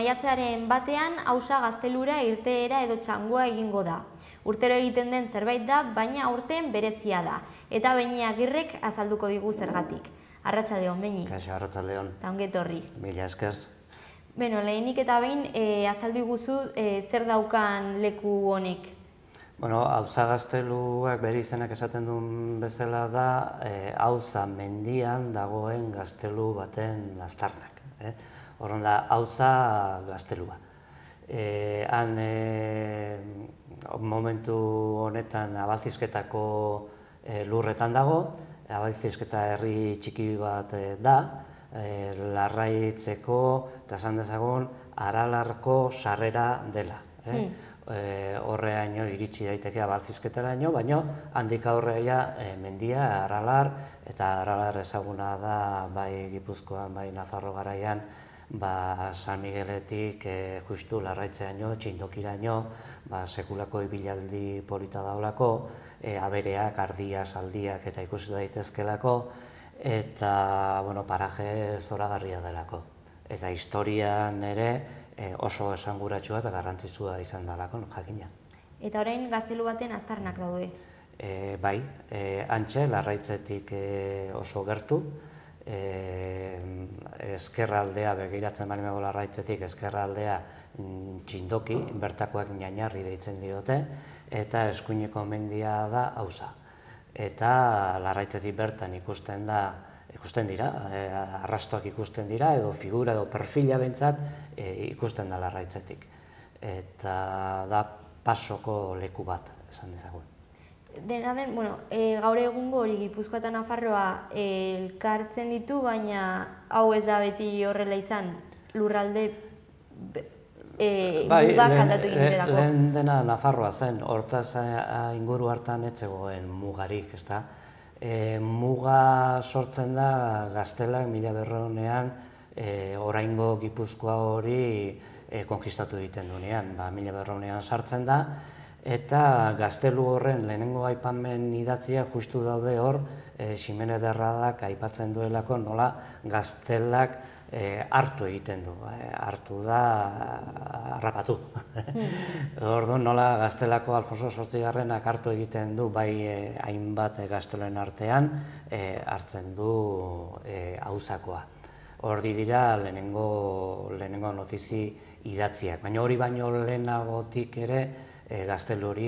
Maiatzaren batean, Auza gaztelura irteera edo txangoa egingo da. Urtero egiten den zerbait da, baina aurten berezia da. Eta Beñi Agirrek azalduko digu zergatik. Arratsaldeon, Beñi. Kaixo, arratsaldeon. Eta onget horri. Mila esker. Lehenik eta behin, azaldu iguzu zer daukan leku honek? Auza gazteluak bere izenak esaten duen bezala da, Auza mendian dagoen gaztelu baten aztarnak. Horren da, Auza gaztelua. Han momentu honetan Abaltzizketako lurretan dago, Abaltzizketa herri txiki bat da, Larraitzeko eta esan dezagun Aralarko sarrera dela. Horreaino iritsi daiteke Abaltzizketaraino, baina handik aurrea mendia, Aralar, eta Aralar ezaguna da bai Gipuzkoan, bai Nafarro garaian, San Migueletik justu Larraitzeaino, Txindokiraino, sekulako ibilaldi polita daulako, abereak, ardiak, saldiak eta ikusi daitezkelako, eta paraje zoragarria delako. Eta historian ere oso esanguratsua eta garrantzitsua izan delako, jakina. Eta orain gaztelu baten aztarnak daude? Bai, hantxe, Larraitzetik oso gertu, ezkerraldea begiratzen bali mago Larraitzetik, ezkerraldea Txindoki, bertakoak Ñañarri deitzen diote, eta eskuineko mendia da Auza. Eta Larraitzetik bertan ikusten dira, arrastoak ikusten dira, edo figura edo perfila behintzat ikusten da Larraitzetik. Eta da pasoko leku bat, esan dezagun. Dena den, gaur egungo hori Gipuzkoa eta Nafarroa elkartzen ditu, baina hau ez da beti horrela izan, lurralde mugak aldatu egin direlako. Lehen dena Nafarroa zen, hortaz inguru hartan ez zegoen mugarik, ezta? Muga sortzen da Gaztelak 1400ean oraingo Gipuzkoa hori konkistatu egiten duenean, 1400ean sartzen da, eta gaztelu horren lehenengo aipamen idatzia justu daude hor, Ximenez de Erradak aipatzen duelako nola Gaztelak hartu egiten du, hartu da harrapatu. Orduan nola Gaztelako Alfonso Zortzigarrenak hartu egiten du, bai hainbat gazteloen artean, hartzen du Auzakoa. Hori dira lehenengo notizi idatziak, baina hori baino lehenagotik ere gaztelu hori,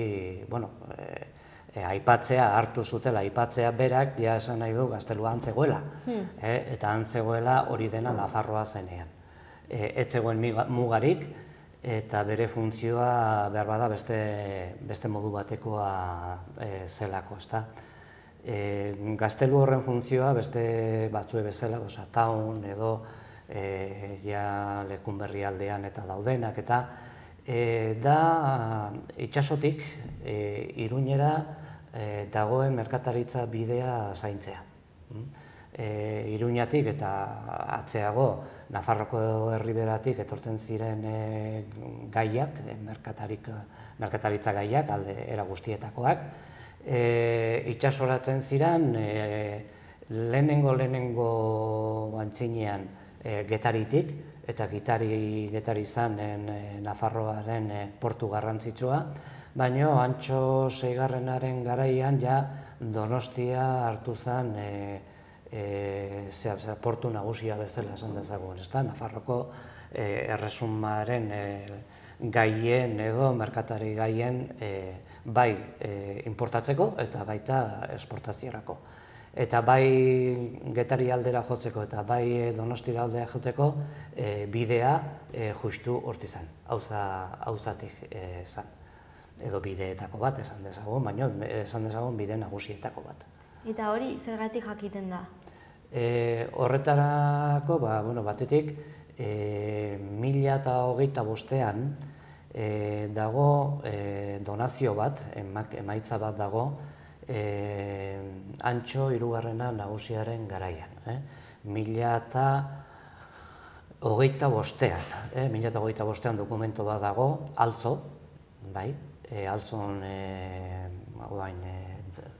aipatzea, hartu zutela, aipatzea berak, ja esan nahi du gaztelua antzegoela. Eta antzegoela hori dena Nafarroa zenean. Ez zegoen mugarik, eta bere funtzioa behar bada beste modu batekoa zelako, ezta. Gaztelu horren funtzioa beste batzue bezala, Taun edo Lekunberri aldean eta daudenak, eta da itsasotik Iruñera dagoen merkataritza bidea zaintzea. Iruñatik eta atzeago Nafarroko herriberatik etortzen ziren gaiak, merkataritza gaiak, alde era guztietakoak, itsasoratzen ziren lehenengo antzinean Getaritik, eta Getari zanen Nafarroaren portu garrantzitsua, baina Antxo Seigarrenaren garaian ja Donostia hartu zen portu nagusia bezala esan dezagun, Nafarroko erresumaren gaien edo merkatari gaien bai importatzeko eta baita esportaziorako. Eta bai Getari aldera jotzeko eta bai Donostira aldera joteko bidea justu horti zen, Auzatik zen. Edo bideetako bat esan dezagun, baina esan dezagun bide nagusietako bat. Eta hori zergatik jakiten da? Horretarako, batetik, 1025ean dago donazio bat, emaitza bat dago, Antxo hirugarrena nagusiaren garaian. 1025ean dokumento bat dago, Altzo, bai, Altzon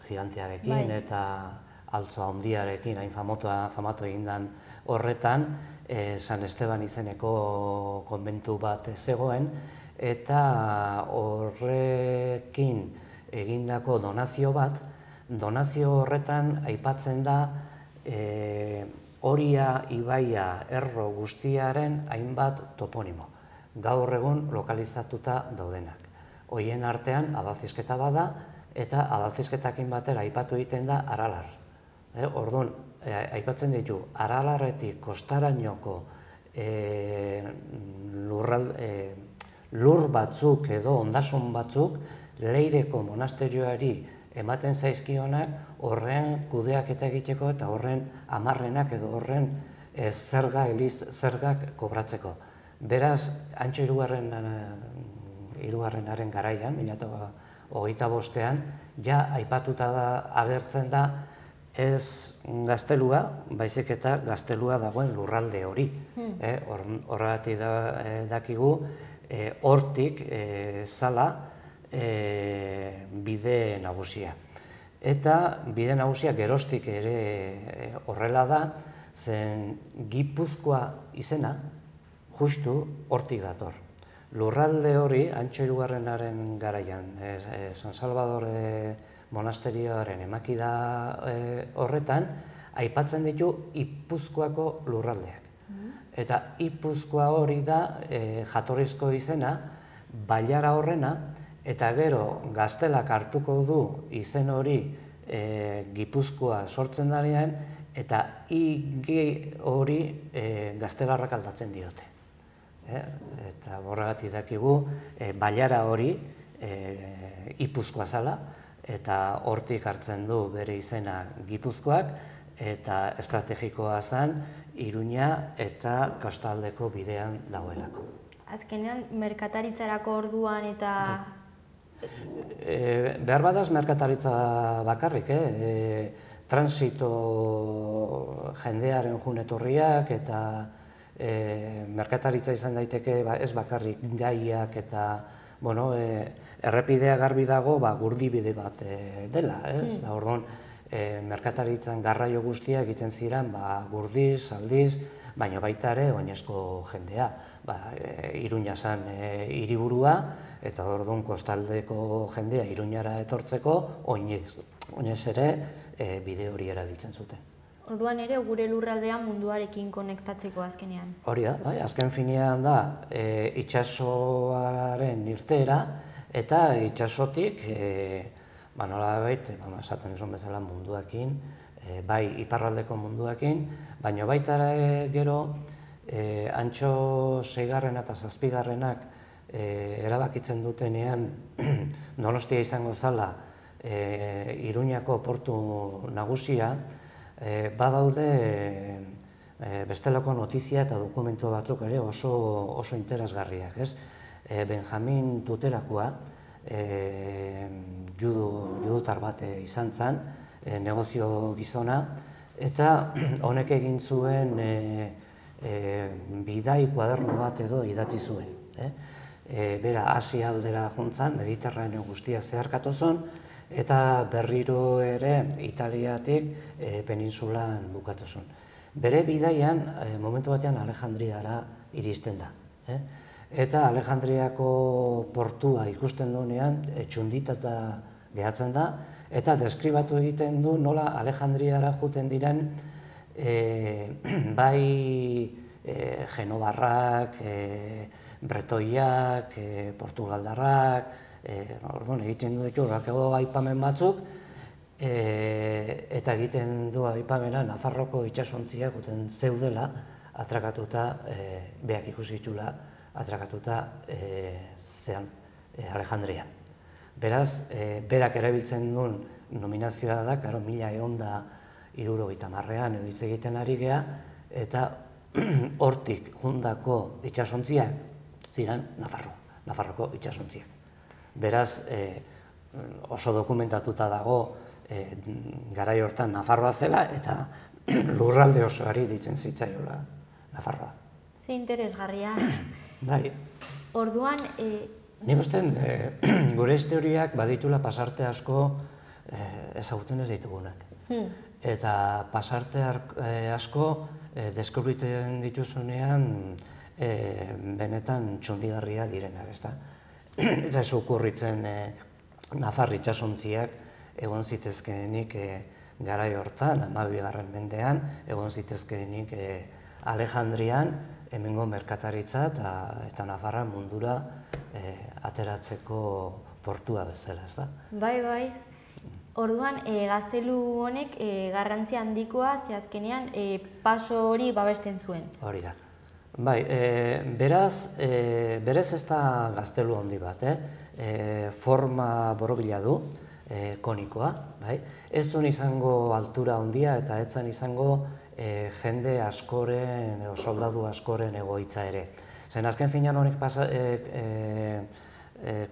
gigantearekin eta altzo handiarekin, hain famatu egindan horretan, San Esteban izeneko konbentu bat zegoen, eta horrekin egindako donazio bat, donazio horretan aipatzen da Oria ibaia erro guztiaren hainbat toponimo, gaur egun lokalizatuta daudenak. Horien artean adalzizketa bada, eta adalzizketakin batera aipatu egiten da Aralar. Orduan, aipatzen ditu, Aralarretik kostarainoko lur batzuk edo ondasun batzuk Leireko monasterioari ematen zaizkionak horren kudeaketa egiteko eta horren amarrenak edo horren zergak kobratzeko. Beraz, Antso hirugarrenaren garaian, 1925ean, ja aipatuta agertzen da ez gaztelua, baizik eta gaztelua dagoen lurralde hori. Horregatik dakigu, hortik zala bide nagusia. Eta bide nagusia geroztik ere horrela da, zen Gipuzkoa izena justu hortik dator. Lurralde hori, Antso hirugarrenaren garaian, San Salvador monasterioaren emakida horretan, aipatzen ditu Ipuzkoako lurraldeak. Eta Ipuzkoa hori da jatorrizko izena, bailara horrena, eta gero gaztelak hartuko du izen hori Gipuzkoa sortzen darean, eta IG hori gaztelarrak aldatzen diote. Eta horregatik dakigu, bailara hori Ipuzkoa zala, eta hortik hartzen du bere izena Gipuzkoak, eta estrategikoa zen Iruña eta kostaldeko bidean dagoelako. Azkenean, merkataritzarako orduan eta... Behar badaz merkataritza bakarrik, transito jendearen junetorriak eta merkataritza izan daiteke ez bakarrik gaiak eta errepidea garbi dago gurdibide bat dela. Orduan, merkataritzan garraio guztia egiten ziren gurdiz, aldiz, baina baita ere oinezko jendea. Iruña zen hiriburua, eta orduan kostaldeko jendea Iruñara etortzeko oinez ere bide hori erabiltzen zuten. Orduan ere gure lurraldea munduarekin konektatzeko azkenean. Hori da, azken finean da itsasoaren irteera eta itsasotik nolabait esaten duzun bezala munduakin, bai iparraldeko munduakin, baina baita gero Antso 6. eta 7. Erabakitzen dutenean Donostia izango zala Iruñako portu nagusia, badaude bestelako notizia eta dokumentu batzuk ere oso interesgarriak. Benjamin Tuterakoa, judutar bat izan zen, negozio gizona, eta honek egin zuen bidai kuaderno bat edo idatzi zuen. Bera Asia aldera juntzan, Mediterraneo guztia zeharkatu zuen, eta berriro ere Italiatik peninsulan bukatu zuen. Bere bidaian, momentu batean Alejandriara iristen da. Eta Alejandriako portua ikusten duenean txunditata gehatzen da, eta deskribatu egiten du nola Alejandriara joeten diren bai genobarrak, bretoiak, portugaldarrak, egiten du horrelako aipamen batzuk, eta egiten du aipamena Nafarroko itsasontziak joeten zeudela atrakatuta, beak ikusi ditula, atrakatuta Alejandrian. Beraz, berak erabiltzen duen nominazioa da, 1170ean edo hitz egiten ari gea, eta hortik jundako itsasontziak ziren Nafarroko itsasontziak. Beraz, oso dokumentatuta dago garai hortan Nafarroa zela, eta lurralde osoari ditzen zitzaiola Nafarroa. Ze interesgarria. Bai. Orduan... Nik uste, gure historiak baditula pasarte asko ezagutzen ez ditugunak. eta pasarte asko deskubritzen dituzunean benetan txundigarria direnak, ezta? Eta ez okurritzen Nafar itsasontziak egon zitezkeenik garai hortan, 12. mendean, egon zitezkeenik Alejandrian, hemengo merkataritza eta Nafarra mundura ateratzeko portua bezala, ezta? Bai. Orduan, gaztelu honek garrantzia handikoa zehazkenean paso hori babesten zuen. Hori da. Bai, berez ez da gaztelu handi bat, forma borobila du, konikoa, bai? Ez zuen izango altura handia eta ez zen izango jende askoren edo soldadu askoren egoitza ere. Zen azken finean honek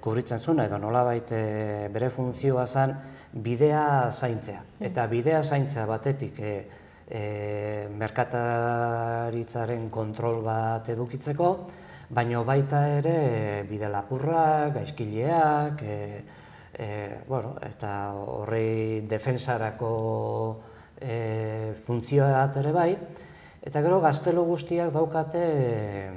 kubritzen zuen edo nolabait bere funtzioa zen bidea zaintzea. Eta bidea zaintzea batetik merkataritzaren kontrol bat edukitzeko, baina baita ere bide lapurrak, gaizkileak, eta horrei defensarako funtzioa ere bai, eta gero gaztelu guztiak daukate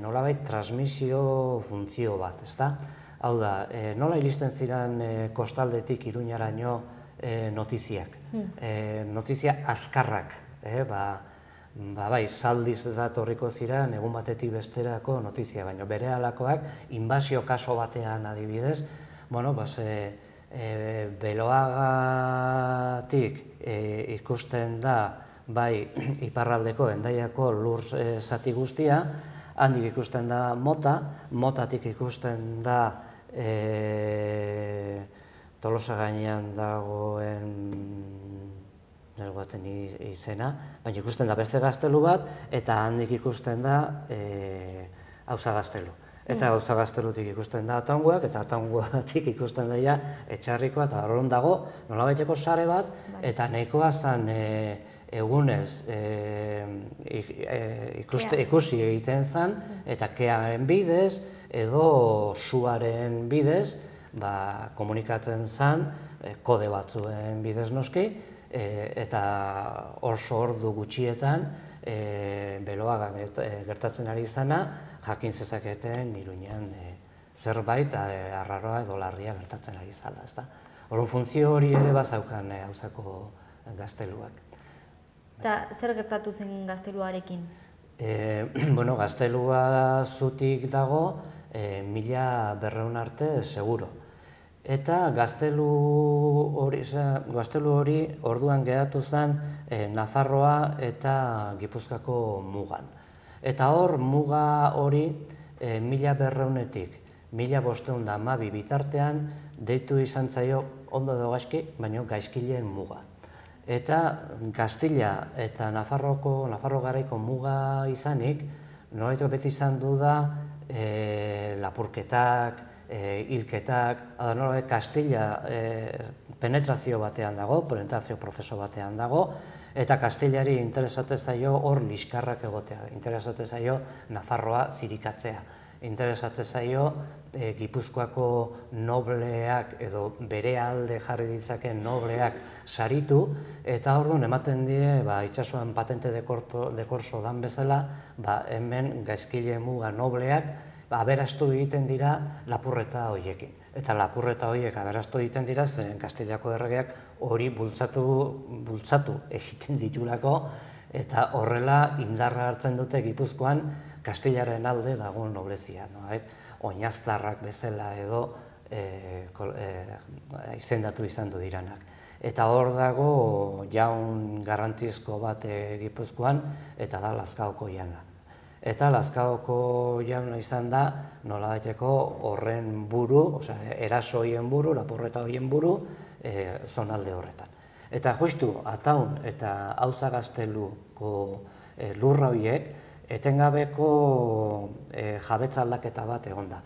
nolabait transmisio funtzio bat, ezta? Hau da, nola iristen ziren kostaldetik Iruñaraino notiziak, notizia azkarrak, bai, zaldiz datorriko ziren egun batetik besterako notizia, baina bere halakoak inbasio kaso batean adibidez, Beloagatik ikusten da bai iparraldeko Hendaiako lur zati guztia, handik ikusten da Motatik ikusten da Tolosa gainean dagoen nergoatzen izena, baina ikusten da beste gaztelu bat, eta handik ikusten da Auza Gaztelu. Eta Auza Gaztelutik ikusten da Ataungoak, eta Ataungoatik ikusten da Etxarrikoa, eta horren dago nolabaiteko sare bat, eta nahikoa zen egunez ikusi egiten zen, eta kearen bidez, edo suaren bidez, komunikatzen zen, kode batzuen bidez noski, eta oso ordu gutxietan Beloagan gertatzen ari izana, jakin zezaketen Iruñean zerbait arraroa edo larria gertatzen ari zala, ezta? Orduan funtzio hori ere bazaukan Auzako gazteluak. Eta zer gertatu zen gazteluarekin? Gaztelua zutik dago 1200 arte seguro. Eta gaztelu hori orduan geratu zen Nafarroa eta Gipuzkoako mugan. Eta hor, muga hori 1200-etik 1512 bitartean deitu izan zaio ondo edo gaizki, baina gaizkileen muga. Eta Gaztila eta Nafarro garaiko muga izanik, nolaitek beti izan du da lapurketak, hilketak, Kastila penetrazio batean dago, penetrazio prozeso batean dago, eta Kastilari interesatzen zaio hor liskarrak egotea, interesatzen zaio Nafarroa zirikatzea, interesatzen zaio Gipuzkoako nobleak edo bere alde jarri ditzaken nobleak saritu, eta orduan ematen die itsasoan patente de corso dan bezala, hemen gaizkile muga nobleak aberastu egiten dira lapurreta horiekin. Eta lapurreta horiek aberastu egiten dira, zen Kastilako erregeak hori bultzatu egiten ditulako, eta horrela indarra hartzen dute Gipuzkoan Kastilaren alde dagoen noblezia. Oinaztarrak bezala edo izendatu izan du diranak. Eta hor dago jaun garrantzizko bat Gipuzkoan, eta da Lazkaoko jauna. Eta Lazkaoko jauna izan da nolabaiteko horren buru, eraso horien buru, lapurreta horien buru, zonalde horretan. Eta justu Ataun eta Auza Gazteluko lurra horiek etengabeko jabetza aldaketa bat egon da.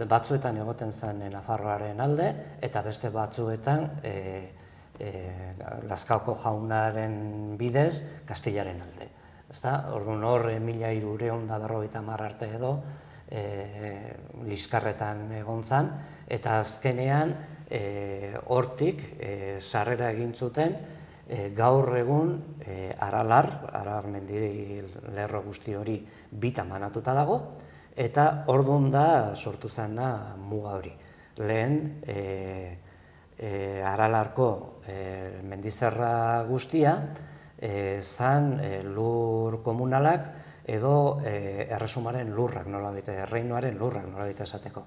Batzuetan egoten zen Nafarroaren alde, eta beste batzuetan Lazkaoko jaunaren bidez Kastilaren alde. Orduan hor 1350 arte edo liskarretan egon zen, eta azkenean hortik sarrera egin zuten gaur egun Aralar mendi lerro guzti hori bitan banatuta dago, eta orduan da sortu zena muga hori. Lehen Aralarko mendizerra guztia zan lur komunalak edo erresumaren lurrak nolabait, erreinuaren lurrak nolabait esateko.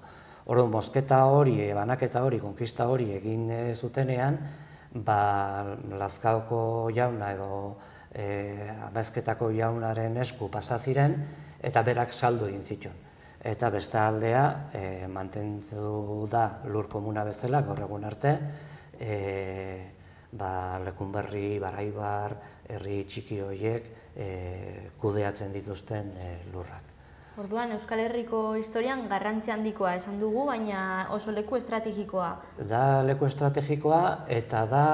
Orduan, mozketa hori, banaketa hori, konkista hori egin zutenean, Lazkaoko jauna edo Amezketako jaunaren esku pasa ziren eta berak saldu egin zituen. Eta beste aldea mantendu da lur komuna bezala gaur egun arte, Lekunberri, Baraibar, herri txiki horiek kudeatzen dituzten lurrak. Orduan, Euskal Herriko historian garrantzi handikoa esan dugu, baina oso leku estrategikoa. Da leku estrategikoa eta da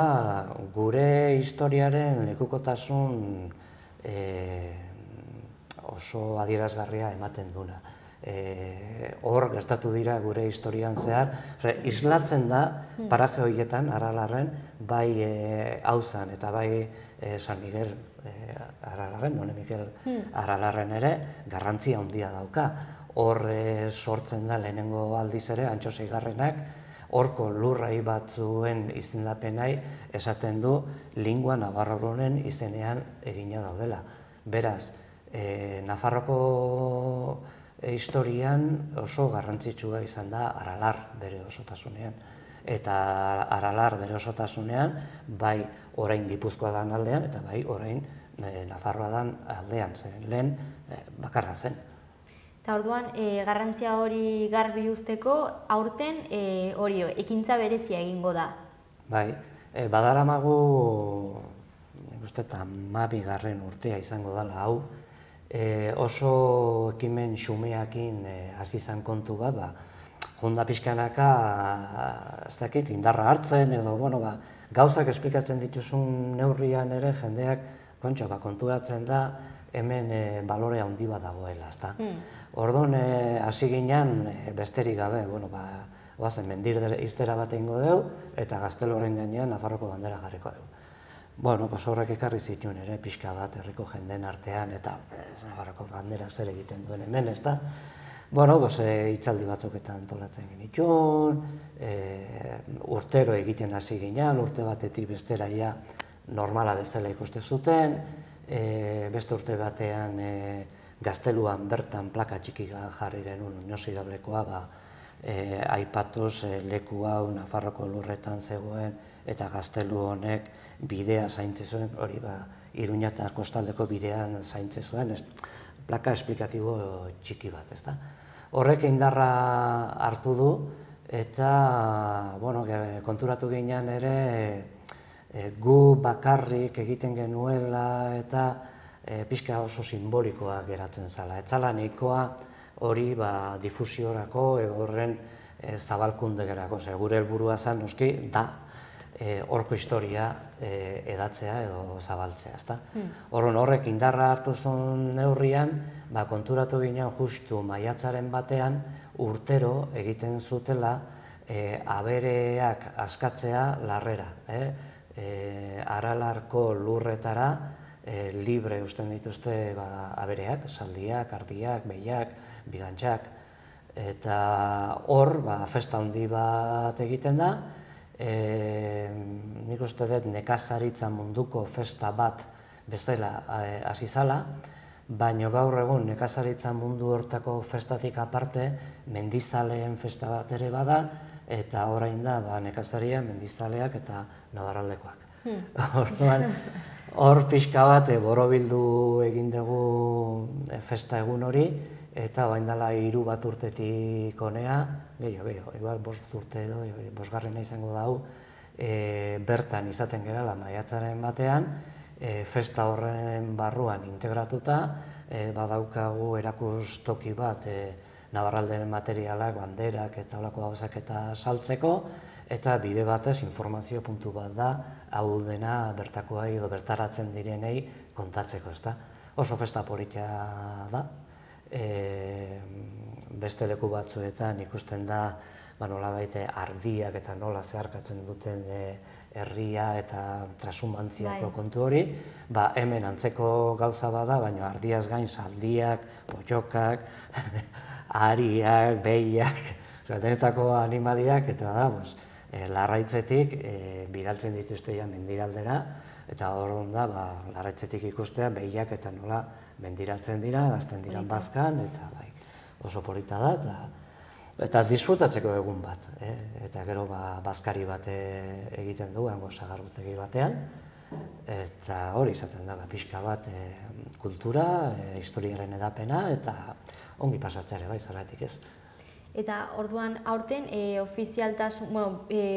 gure historiaren lekukotasun oso adierazgarria ematen duna. Hor gertatu dira gure historian zehar, islatzen da paraje horietan, Aralarren, bai Auzan eta bai San Miguel Aralarren, Done Mikel Aralarren ere, garrantzia handia dauka. Hor sortzen da lehenengo aldiz ere, Antxo Seigarrenak, horko lurrai batzuen izendapenai esaten du lingua navarroren izenean egina daudela. Beraz, Nafarroko historian oso garrantzitsua izan da Aralar bere osotasunean. Eta Aralar bere osotasunean, bai orain Gipuzkoa dan aldean, eta bai orain Nafarroa dan aldean, zen lehen bakarra zen. Eta orduan, garrantzia hori garbi usteko, aurten hori ekintza berezia egingo da. Bai, badaramagu, nik uste, 12. urtea izango dela hau, oso ekimen xumeakin hasi izan kontu bat, jonda pixkanaka, ez dakit, indarra hartzen edo, gauzak esplikatzen dituzun neurrian ere jendeak konturatzen da hemen balore handi bat dagoela, ezta. Orduan, hasi ginen besterik gabe, oazen mendir irtera bat egingo dugu eta Gazteloren gainean Nafarroko bandera jarriko dugu. Horrek ekarri zituen ere pixka bat herriko jendeen artean eta Nafarroko bandera zer egiten duen hemen, ezta. Hitzaldi batzuketan antolatzen genituen, urtero egiten hasi ginen, urte batetik bestera ja normala bezala ikuste zuten, beste urte batean Gazteluan bertan plaka txiki jarri genuen inoxidablekoa, aipatuz leku hau Nafarroko lurretan zegoen eta Gaztelu honek bidea zaintze zuen, hori Iruña eta kostaldeko bidean zaintze zuen, plaka esplikatibo txiki bat, ezta. Horrek indarra hartu du eta konturatu ginen ere gu bakarrik egiten genuela eta pixka oso simbolikoa geratzen zala. Etzala nahikoa hori difusiorako edo horren zabalkunde gerako. Gure helburua zen noski da horko historia edatzea edo zabaltzea. Horrek indarra hartu zuen neurrian, konturatu ginen justu maiatzaren batean urtero egiten zutela abereak askatzea larrera. Aralarko lurretara libre usten dituzte abereak, zaldiak, ardiak, behiak, bigantxak. Eta hor, festa handi bat egiten da, nik uste dut nekazaritza munduko festa bat bezala hasi zala, baina gaur egun nekazaritza mundu hortako festatik aparte mendizaleen festa bat ere bada, eta orain da nekazaria, mendizaleak eta nabarraldekoak. Hor pixka bat borobildu egin dugu festa egun hori, eta bain dela 3 bat urtetik honea, gehiago, igual 5 urte edo, 5. izango da hau, bertan izaten gerala maiatzaren batean, festa horren barruan integratuta, badaukagu erakustoki bat nabarraldeen materialak, banderak eta holako gauzak eta saltzeko, eta bide batez informazio puntu bat da, hau dena bertakoai edo bertaratzen direnei kontatzeko, ezta. Oso festa politia da, beste leku batzuetan ikusten da nolabait ardiak eta nola zeharkatzen duten herria eta trasumantziako kontu hori, hemen antzeko gauza bada, baina ardiaz gain zaldiak, oiokak, ahariak, behiak, denetako animaliak, eta da, larraitzetik bidaltzen dituzte mendiraldera, eta orduan da, larraitzetik ikustea behiak eta nola mendiratzen dira, hasten diran bazkan, eta oso polita da, eta disfrutatzeko egun bat, eta gero bazkari bat egiten du, hango sagarrotegi batean, eta hori izaten da, pixka bat kultura, historiaren edapena, eta ongi pasatzea ere, zergatik ez. Eta orduan aurten ofizialtasun,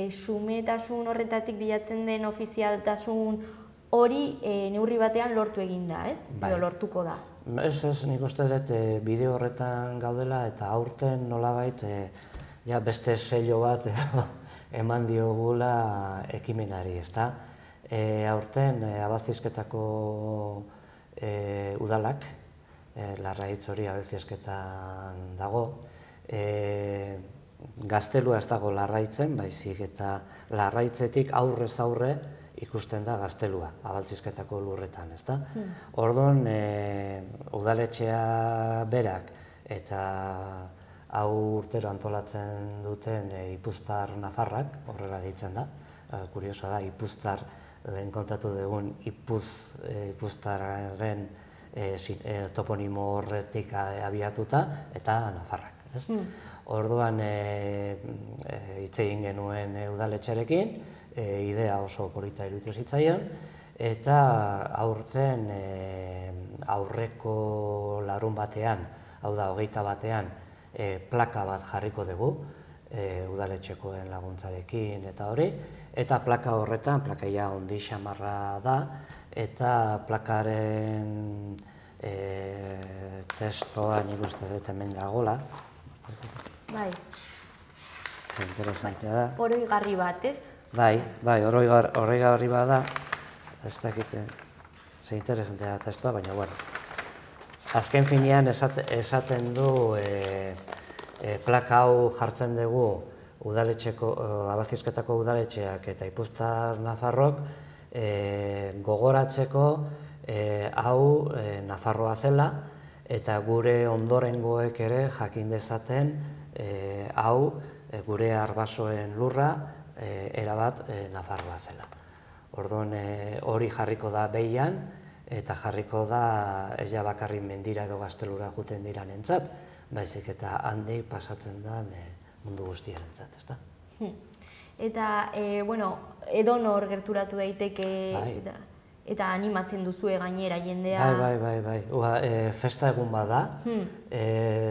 xumetasun horretatik bilatzen den ofizialtasun hori neurri batean lortu egin da, ez? Edo lortuko da. Ez, nik uste dut bideo horretan gaudela eta aurten nolabait beste sello bat eman diogula ekimenari, ezta? Aurten Abaltzizketako udalak, Larraitz hori Abaltzizketan dago, gaztelua ez dago Larraitzen, baizik eta Larraitzetik aurrez aurre ikusten da gaztelua, Abaltzizketako lurretan, ezta? Orduan, udaletxea berak eta hau urtero antolatzen duten Ipuztar Nafarrak, horrela deitzen da, kuriosoa da, Ipuztar, lehen kontatu dugun Ipuztarren toponimo horretik abiatuta, eta Nafarrak. Orduan, hitz egin genuen udaletxearekin, idea oso polita iruditu zitzaion, eta aurten aurreko larun batean, hau da, 21 batean, plaka bat jarriko dugu, udaletxekoen laguntzarekin eta hori, eta plaka horretan, plakaia ondi xamarra da, eta plakaren testoa nik uste dut hemen dagoela. Bai. Zer interesantea da. Oroigarri bat, ez? Bai, oroigarri bat da, ez dakite, zer interesantea da testoa, baina, bueno. Azken finean esaten du plaka hau jartzen dugu Abaltzizketako udaletxeak eta Ipuztar Nafarrok gogoratzeko hau Nafarroa zela eta gure ondorengoek ere jakin dezaten hau gure arbasoen lurra erabat Nafarroa zela. Orduan hori jarriko da behian eta jarriko da ez ja bakarrik mendira edo gaztelura juten diranentzat, baizik eta handik pasatzen da mundu guztiarentzat, ezta? Eta, edonor gerturatu daiteke eta animatzen duzue gainera jendea. Bai. Festa egun bada,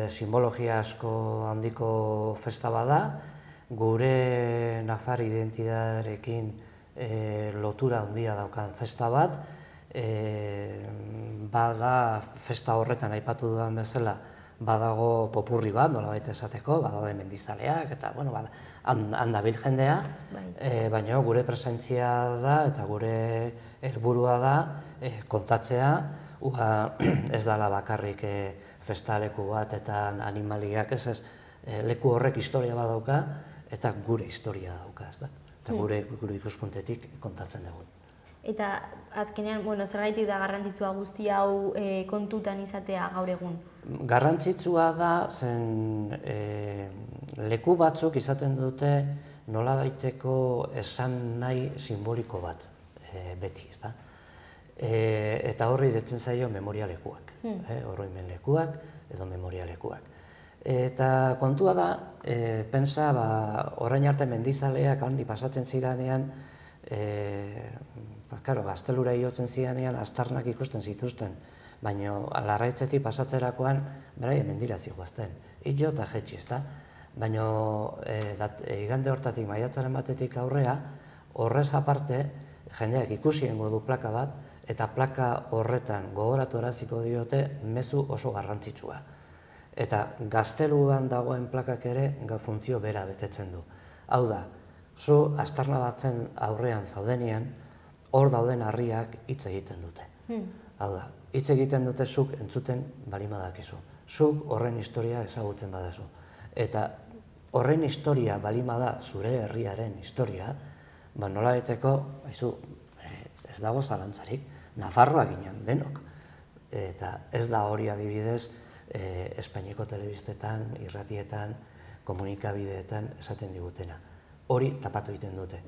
simbologia asko handiko festa bada, gure Nafar identitatearekin lotura handia daukan festa bat, bada festa horretan aipatu dudan bezala, badago popurri bat, nolabait esateko, badaude mendizaleak, eta, handabil jendea, baina gure presentzia da eta gure helburua da kontatzea, ez dela bakarrik festaleku bat eta animaliak, ez leku horrek historia bat dauka, eta gure historia dauka, eta gure ikuspuntetik kontatzen dugu. Eta azkenean, zergaitik da garrantzitsua guzti hau kontutan izatea gaur egun? Garrantzitsua da, zen leku batzuk izaten dute nolabaiteko esan nahi simboliko bat beti, ezta? Eta horri detzen zaio memorialekuak, oroimen lekuak edo memorialekuak. Eta kontua da, pentsa, orain arte mendizaleak handi pasatzen ziranean, gaztelura iotzen zidanean astarnak ikusten zituzten, baina Larraitzetik pasatzerakoan beraien mendira zigoazten, ilo eta jetxi, ezta? Baina igande hortatik maiatzaren batetik aurrea, horrez aparte, jendeak ikusi egingo du plaka bat, eta plaka horretan gogoratu eraziko diote mezu oso garrantzitsua. Eta gazteluan dagoen plakak ere funtzio bera betetzen du. Hau da, zu astarna batzen aurrean zaudenean, hor dauden harriak hitz egiten dute. Hau da, hitz egiten dute zuk entzuten balima dakizu. Zuk horren historia ezagutzen badazu. Eta horren historia balima da, zure herriaren historia, nola beteko, ez dago zalantzarik, Nafarroa ginen denok. Eta ez da hori adibidez Espainiako telebistetan, irratietan, komunikabideetan esaten digutena. Hori tapatu egiten dute.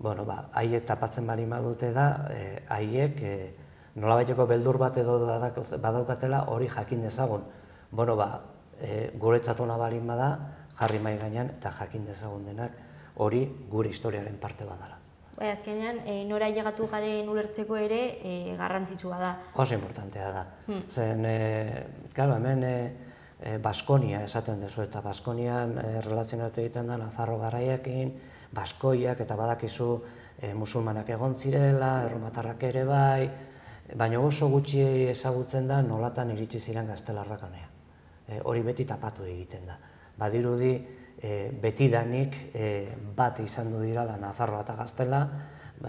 Haiek tapatzen bali madute da, haiek nolabaiteko beldur bat edo badaukatela hori jakin dezagun. Guretzat ona balin bada, jarri mahai gainean eta jakin dezagun denak hori gure historiaren parte badala. Azkenean, nora ailegatu garen ulertzeko ere garrantzitsua da. Oso importantea da. Zen, hemen Baskonia esaten dezu, eta Baskonian relazionatu egiten da Nafarro garaiekin, Baskoiak eta badakizu musulmanak egon zirela, erromatarrak ere bai, baina oso gutxi ezagutzen da nolatan iritsi ziren gaztelarrak honea. Hori beti tapatu egiten da. Badirudi, betidanik bat izan du dirala Nafarroa eta Gaztela,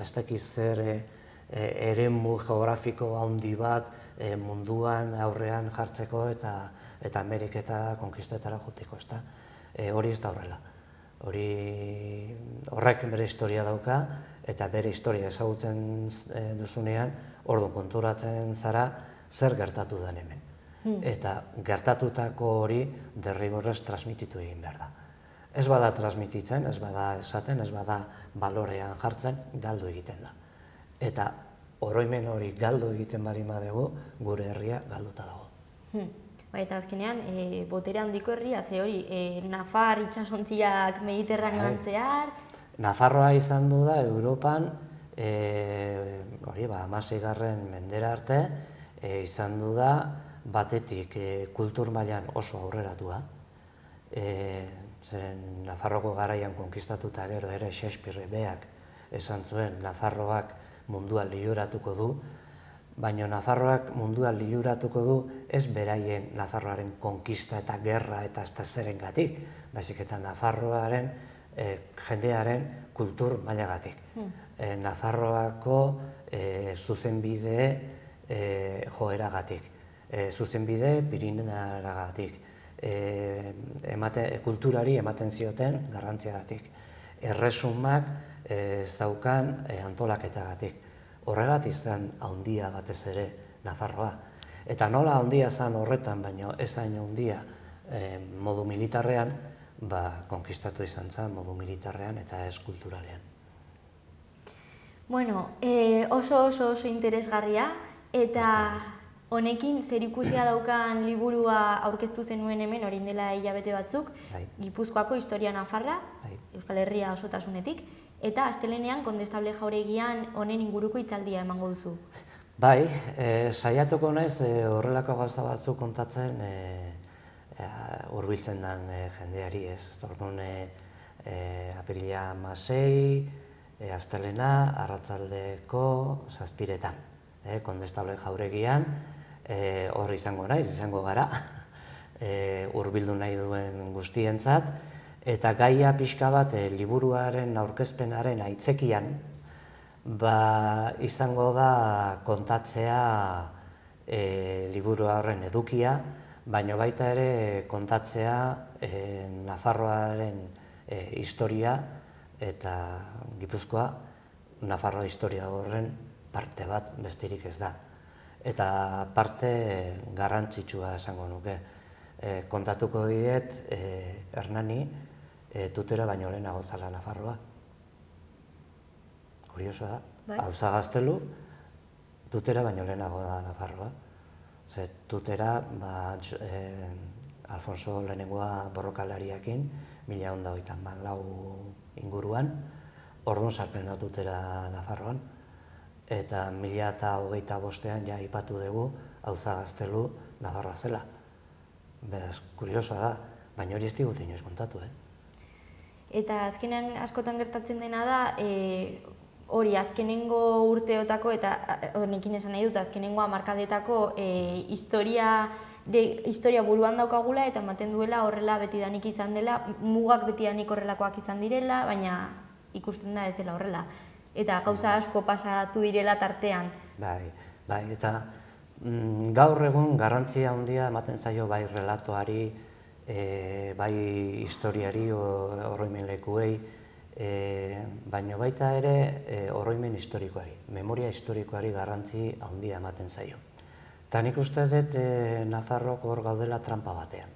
ez dakiz zer eremu geografiko handi bat munduan aurrean jartzeko eta Ameriketa konkistetara joteko, ezta? Hori ez da horrela. Horrek bere historia dauka, eta bere historia ezagutzen duzunean, orduan konturatzen zara zer gertatu den hemen. Eta gertatutako hori derrigorrez transmititu egin behar da. Ez bada transmititzen, ez bada esaten, ez bada balorean jartzen, galdu egiten da. Eta oroimen hori galdu egiten bali madegu, gure herria galduta dago. Eta azkenean, botere handiko herria, ze hori, Nafar itxasontziak Mediterraneoan zehar... Nafarroa izan du da Europan, 16. mendera arte, izan du da batetik kultur mailan oso aurreratua. Zeren Nafarroko garaian konkistatuta gero ere Shakespeare beak esan zuen Nafarroak mundua liluratuko du, baina Nafarroak mundua liluratuko du ez beraien Nafarroaren konkista eta gerra eta ez zerengatik, baizik eta Nafarroaren jendearen kultur mailagatik. Nafarroako zuzenbide joeragatik, zuzenbide Pirinaragatik, kulturari ematen zioten garrantziagatik, erresumak ez daukan antolaketagatik. Horregatik zen handia batez ere Nafarroa. Eta nola handia zen horretan, baina ez hain handia modu militarrean, konkistatu izan zen modu militarrean eta ez kulturalean. Oso interesgarria, eta honekin zerikusia daukan liburua aurkeztu zenuen hemen, orain dela hilabete batzuk, Gipuzkoako historia Nafarra, Euskal Herria osotasunetik, eta astelehenean Kondestable Jauregian honen inguruko hitzaldia emango duzu. Bai, saiatuko naiz horrelako gauza batzuk kontatzen hurbiltzen den jendeari, ez? Orduan, apirila 16, astelehena, arratsaldeko 7:00, Kondestable Jauregian, hor izango naiz, izango gara, hurbildu nahi duen guztientzat, eta gaia pixka bat liburuaren aurkezpenaren aitzekian, izango da kontatzea liburua horren edukia, baina baita ere kontatzea Nafarroaren historia eta Gipuzkoa Nafarroa historia horren parte bat besterik ez da. Eta parte garrantzitsua esango nuke. Kontatuko diet Hernani tutera baino lehenago zala Nafarroa. Kurioso da, Auza Gaztelu tutera baino lehenago da Nafarroa. Tutera, Alfonso lehenengoa borrokalariakin, 1124 inguruan, orduan sartzen da tutera Nafarroan. Eta 1025an ja aipatu dugu Auza Gaztelu Nafarroa zela. Beraz, kuriosoa da, baina hori ez digute inoiz kontatu, Eta azkenean askotan gertatzen dena da, hori azkenengo urteotako, eta honekin esan nahi dut, azkenengo hamarkadetako historia buruan daukagula, eta ematen duela horrela betidanik izan dela, mugak betidanik horrelakoak izan direla, baina ikusten da ez dela horrela. Eta gauza asko pasatu direla tartean. Bai, eta gaur egun garrantzia handia ematen zaio bai relatoari, bai historiari, oroimen lekuei, baina baita ere oroimen historikoari, memoria historikoari garrantzi handia ematen zaio. Eta nik uste dut Nafarrok hor gaudela trampa batean.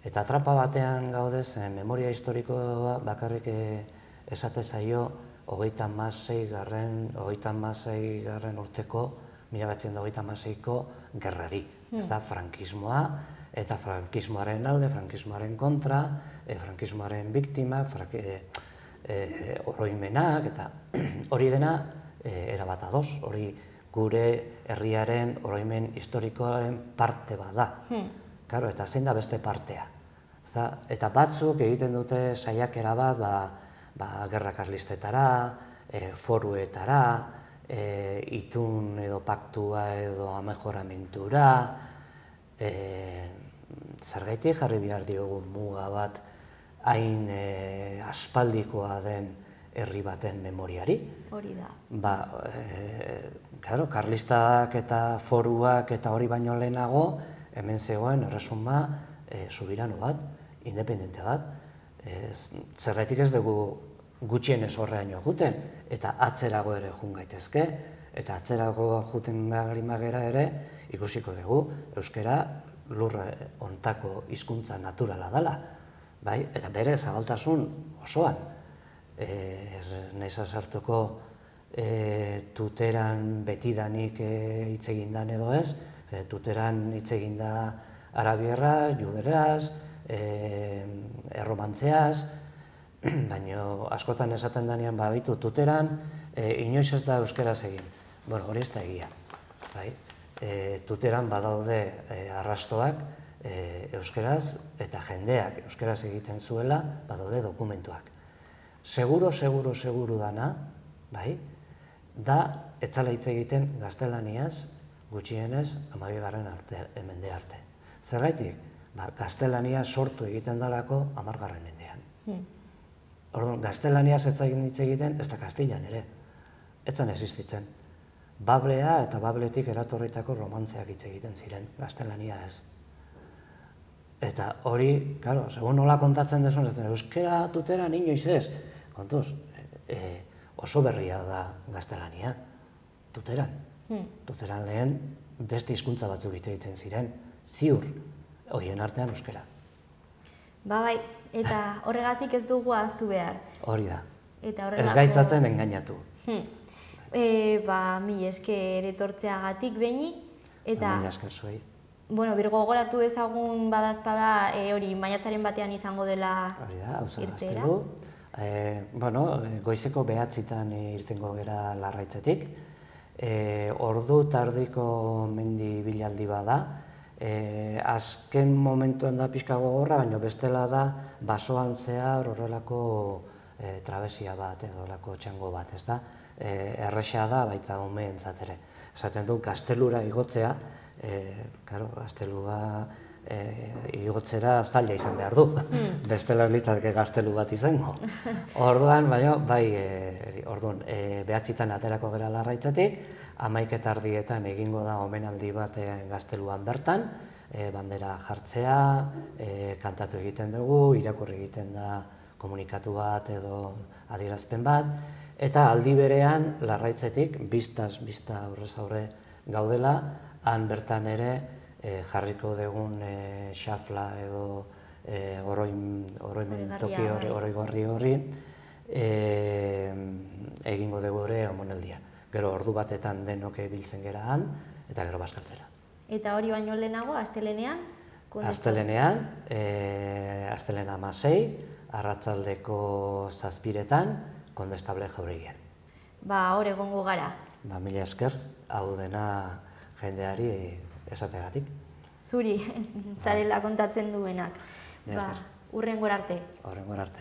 Eta trampa batean gaudez, memoria historikoa bakarrik esate zaio 36. Urteko, 1936ko gerrari. Ez da, frankismoa, eta frankismoaren alde, frankismoaren kontra, frankismoaren biktima, oroimenak, eta hori dena erabat ados, hori gure herriaren oroimen historikoaren parte bada. Eta zein da beste partea. Eta batzuk egiten dute saiakera bat, gerra karlistetara, foruetara, itun edo paktua edo amejoramentura, zergaitik jarri behar diogu muga bat hain aspaldikoa den herri baten memoriari. Hori da. Karlistak eta foruak eta hori baino lehenago, hemen zegoen erresuma subirano bat, independente bat. Zergaitik ez dugu gutxienez horreaino juten, eta atzerago ere jun gaitezke, eta atzerago juten magera ere ikusiko dugu euskara lurra ontako hizkuntza naturala dela, eta bere zabaltasun osoan. Ez naiz sartuko tuteran betidanik hitz egin dan edo ez, tuteran hitz egin da arabierraz, juderaz, erromantzeaz, baina askotan esaten denean baitu tuteran inoiz ez da euskaraz egin. Hori ez da egia. Tuteran badaude arrastoak euskaraz eta jendeak euskaraz egiten zuela badaude dokumentuak. Seguru dana, da etzala hitz egiten gaztelaniaz gutxienez 12. mende arte. Zergaitik? Gaztelania sortu egiten dalako 10. mendean. Orduan, gaztelaniaz ez hitz egiten, ez da kastilan ere. Ez zen existitzen. Bablea eta babletik eratorritako romantzeak hitz egiten ziren, gaztelania ez. Eta hori, segun nola kontatzen desun, euskara tuteran inoiz ez. Kontuz, oso berria da gaztelania, tuteran. Tuteran lehen beste hizkuntza batzuk hitz egiten ziren, ziur, horien artean euskara. Bai, eta horregatik ez dugu ahaztu behar. Hori da, ez gaitzaten engainatu. Mila esker etortzeagatik behin, eta... Mila esker zuei. Birgogoratu ezagun badazpada hori maiatzaren batean izango dela irteera. Goizeko 9:00 irtengo gera Larraitzetik. Ordu tardiko mendi bilaldi bada. Azken momentuan da pixka gogorra, baina bestela da basoan zehar horrelako trabesia bat, horrelako txango bat, ez da? Erresa da baita umeentzat ere. Esaten du, gaztelura igotzea, gaztelua igotzera zaila izan behar du, bestela litzateke gaztelu bat izango. Orduan, bai, 9:00 aterako gera Larraitzetik, 11:00 egingo da omenaldi bat gazteluan bertan, bandera jartzea, kantatu egiten dugu, irakurri egiten da komunikatu bat edo adierazpen bat, eta aldi berean Larraitzetik, bistaz aurrez aurre gaudela, han bertan ere jarriko dugun xafla edo oroimen toki oroigorri horri egingo dugu ere omonaldia. Gero ordu batetan denok biltzen gera han, eta gero bazkaltzera. Eta hori baino lehenago, astelenean? Astelenean, astelena 16, arratsaldeko 7:00, Kondestable Jauregian. Hor egongo gara. Mila esker, hau dena jendeari esategatik. Zuri, zarela kontatzen duenak. Hurrengora arte. Hurrengora arte.